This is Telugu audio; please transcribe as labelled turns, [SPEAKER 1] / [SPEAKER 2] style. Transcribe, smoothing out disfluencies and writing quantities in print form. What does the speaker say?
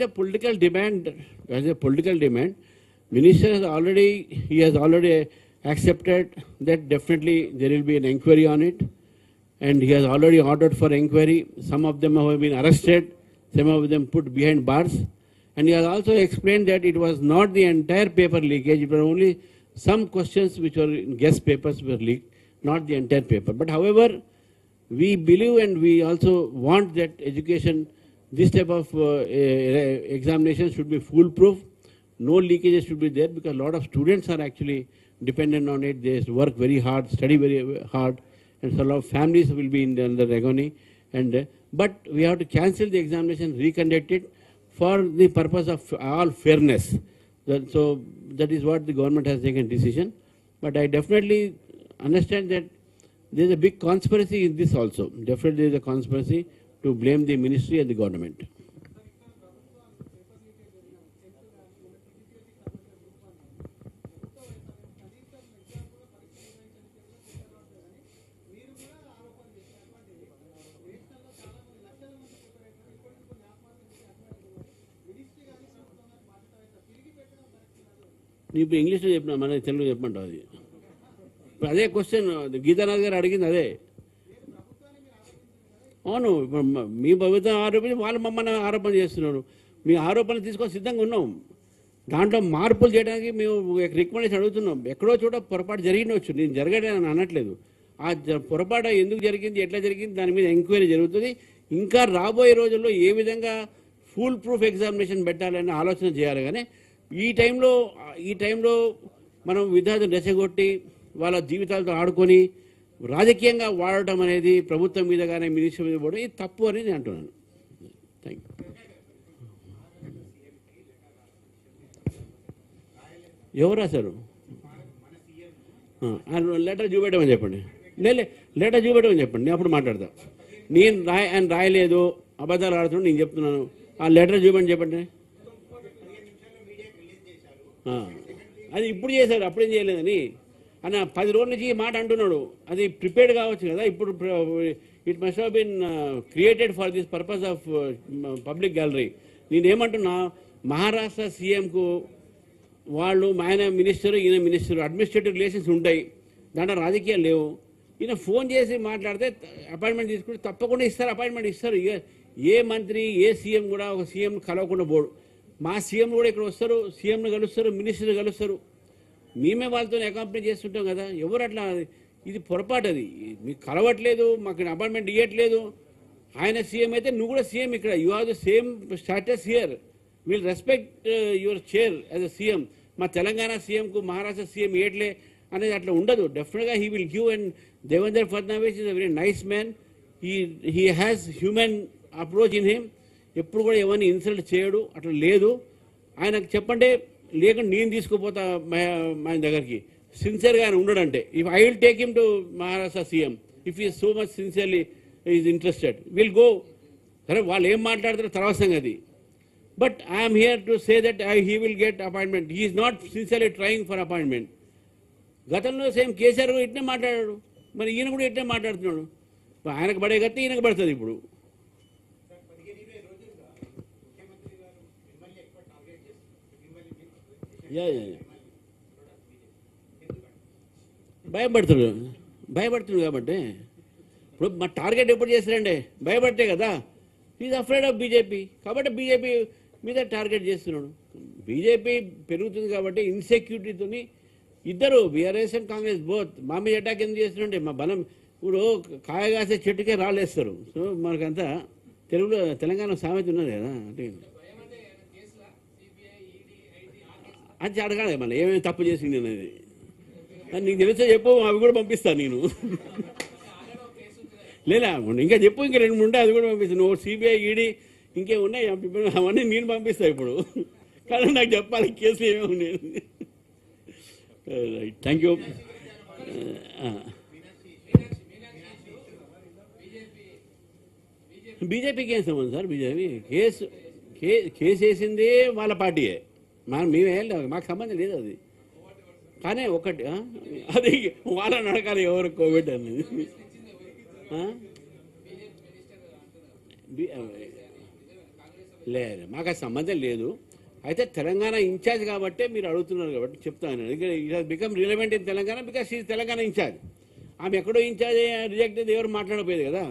[SPEAKER 1] a political demand, as a political demand, minister has already accepted that definitely there will be an inquiry on it, and he has already ordered for inquiry. Some of them have been arrested, some of them put behind bars, and he has also explained that it was not the entire paper leakage, it was only some questions which were in guest papers were leaked, not the entire paper. But however, we believe and we also want that education, this type of examination should be foolproof. No leakages should be there, because a lot of students are actually dependent on it. They work very hard, study very hard, and so a lot of families will be in the agony. But we have to cancel the examination, reconduct it for the purpose of all fairness. So that is what the government has taken decision. But I definitely understand that there is a big conspiracy in this also. Definitely there is a conspiracy to blame the ministry and the government. ఇప్పుడు ఇంగ్లీష్లో చెప్పిన మన తెలుగు చెప్పమంటావు అది. అదే క్వశ్చన్ గీతానాథ్ గారు అడిగింది అదే. అవును, మీ ప్రభుత్వం ఆరోపణ, వాళ్ళు మమ్మల్ని ఆరోపణ చేస్తున్నారు. మీ ఆరోపణలు తీసుకొని సిద్ధంగా ఉన్నాం. దాంట్లో మార్పులు చేయడానికి మేము రికమెండేషన్ అడుగుతున్నాం. ఎక్కడో చోట పొరపాటు జరిగినవచ్చు, నేను జరగడని అనట్లేదు. ఆ పొరపాటు ఎందుకు జరిగింది, ఎట్లా జరిగింది, దాని మీద ఎంక్వైరీ జరుగుతుంది. ఇంకా రాబోయే రోజుల్లో ఏ విధంగా ఫుల్ ప్రూఫ్ ఎగ్జామినేషన్ పెట్టాలనే ఆలోచన చేయాలి. కానీ ఈ టైంలో మనం విద్యార్థులు రెచ్చగొట్టి వాళ్ళ జీవితాలతో ఆడుకొని రాజకీయంగా వాడటం అనేది ప్రభుత్వం మీద కానీ మినిస్టర్ మీద కూడా ఇది తప్పు అని నేను అంటున్నాను. Thank you. ఎవరు రాశారు? లెటర్ చూపెట్టమని చెప్పండి. లెటర్ చూపెట్టమని చెప్పండి, నేను అప్పుడు మాట్లాడతా. ఆయన రాయలేదు, అబద్ధాలు ఆడుతున్నాడు, నేను చెప్తున్నాను. ఆ లెటర్ చూపెట్టని చెప్పండి. అది ఇప్పుడు చేశారు, అప్పుడేం చేయలేదని అన్న 10 రోజుల నుంచి ఈ మాట అంటున్నాడు. అది ప్రిపేర్డ్ కావచ్చు కదా. ఇప్పుడు it must have been created for this purpose of public gallery. నేనేమంటున్నా, మహారాష్ట్ర సీఎంకు వాళ్ళు, ఆయన మినిస్టర్, ఈయన మినిస్టర్, అడ్మినిస్ట్రేటివ్ రిలేషన్స్ ఉంటాయి, దాంట్లో రాజకీయాలు లేవు. ఈయన ఫోన్ చేసి మాట్లాడితే అపాయింట్మెంట్ తీసుకుంటే తప్పకుండా ఇస్తారు, అపాయింట్మెంట్ ఇస్తారు. ఏ మంత్రి, ఏ సీఎం కూడా ఒక సీఎం కలవకుండా పోడు. మా సీఎం కూడా ఇక్కడ వస్తారు, సీఎంను కలుస్తారు, మినిస్టర్ని కలుస్తారు. మేమే వాళ్ళతో అకాంపనీ చేస్తుంటాం కదా. ఎవరు అట్లా, ఇది పొరపాటు. అది మీకు కలవట్లేదు, మాకు అపాయింట్మెంట్ ఇవ్వట్లేదు. ఆయన సీఎం అయితే నువ్వు కూడా సీఎం ఇక్కడ. You have the same status here. Will respect your chair as a CM. మా తెలంగాణ సీఎంకు మహారాష్ట్ర సీఎం ఇవ్వట్లే అనేది అట్లా ఉండదు. డెఫినెట్గా he will give. And Devendra Fadnavis is a very nice man. He has human approach in him. ఎప్పుడు కూడా ఎవరిని ఇన్సల్ట్ చేయడు, అట్లా లేదు. ఆయనకు చెప్పండి, లేకుండా నేను తీసుకుపోతా ఆయన దగ్గరికి. సిన్సియర్గా ఆయన ఉండడంటే, if I will take him to Maharashtra CM if is so much sincerely is interested, will go. సరే, వాళ్ళు ఏం మాట్లాడతారో తర్వాత సంగతి. But I'm here to say that he will get appointment. He is not sincerely trying for appointment. గతంలో సేమ్ కేసీఆర్ కూడా ఇట్నే మాట్లాడాడు, మరి ఈయన కూడా ఇట్నే మాట్లాడుతున్నాడు. ఆయనకు పడే గట్టి ఈయనకు పడుతుంది ఇప్పుడు. భయపడుతున్నాడు కాబట్టి. ఇప్పుడు మా టార్గెట్ ఎప్పుడు చేస్తారండి? భయపడితే కదా. ఈజ్ అఫ్రైడ్ ఆఫ్ బీజేపీ, కాబట్టి బీజేపీ మీద టార్గెట్ చేస్తున్నాడు. బీజేపీ పెరుగుతుంది కాబట్టి ఇన్సెక్యూరిటీతో ఇద్దరు, బీఆర్ఎస్ అండ్ కాంగ్రెస్ బోత్ మా మీద అటాక్ ఎందుకు చేస్తున్నారంటే, మా బలం ఇప్పుడు కాయగాసే చెట్టుకే రాళ్ళేస్తారు. సో మనకంతా తెలుగులో, తెలంగాణ సామెత ఉన్నది కదా. అంటే అది అడగాలి, మళ్ళీ ఏమేమి తప్పు చేసింది అనేది. నీకు తెలిస్తే చెప్పు, అవి కూడా పంపిస్తాను నేను. లేదా ఇంకా చెప్పు, ఇంకా 2 ఉంటే అది కూడా పంపిస్తాను. నువ్వు సిబిఐ, ఈడీ ఇంకేం ఉన్నాయి అవన్నీ నేను పంపిస్తాను ఇప్పుడు. కానీ నాకు చెప్పాలి కేసులు ఏమేమి ఉన్నాయి. Right, thank you. బీజేపీకి ఏం సంబంధం సార్? బీజేపీ కేసు వేసింది వాళ్ళ పార్టీయే, మేమే మాకు సంబంధం లేదు అది. కానీ ఒకటి, అది వాళ్ళని అడగాలి ఎవరు కోవిడ్ అనేది. లేదు, మాకు ఆ సంబంధం లేదు. అయితే తెలంగాణ ఇన్ఛార్జ్ కాబట్టే మీరు అడుగుతున్నారు కాబట్టి చెప్తాను. It has become relevant in Telangana because she Telangana incharge. ఆమె ఎక్కడో ఇన్ఛార్జ్ రిజెక్ట్ ఎవరు మాట్లాడకపోయేది కదా.